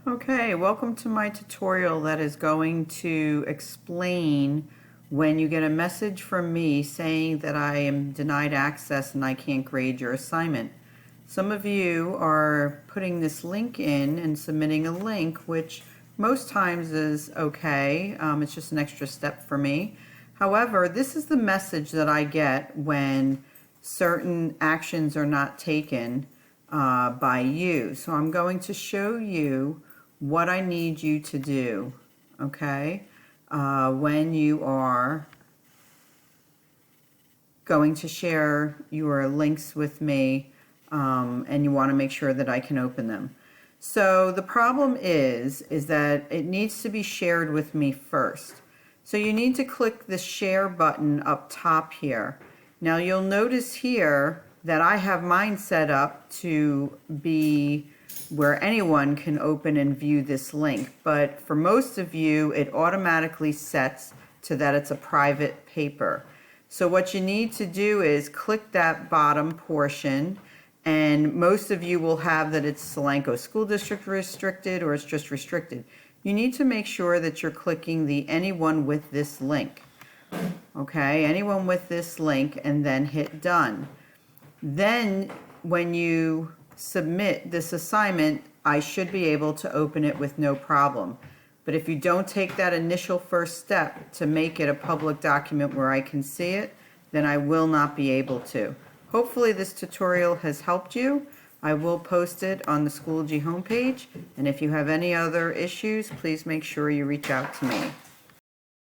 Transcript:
Okay, welcome to my tutorial that is going to explain when you get a message from me saying that I am denied access and I can't grade your assignment. Some of you are putting this link in and submitting a link, which most times is okay. It's just an extra step for me. However, this is the message that I get when certain actions are not taken by you. So I'm going to show you what I need you to do, okay, when you are going to share your links with me and you want to make sure that I can open them. So the problem is that it needs to be shared with me first. So you need to click the share button up top here. Now you'll notice here that I have mine set up to be where anyone can open and view this link, but for most of you it automatically sets to that it's a private paper. So what you need to do is click that bottom portion, and most of you will have that it's Solanco School District restricted or it's just restricted. You need to make sure that you're clicking the anyone with this link. Okay, anyone with this link, and then hit done. Then when you submit this assignment, I should be able to open it with no problem. But if you don't take that initial first step to make it a public document where I can see it, then I will not be able to. Hopefully this tutorial has helped you. I will post it on the Schoology homepage, and if you have any other issues, please make sure you reach out to me.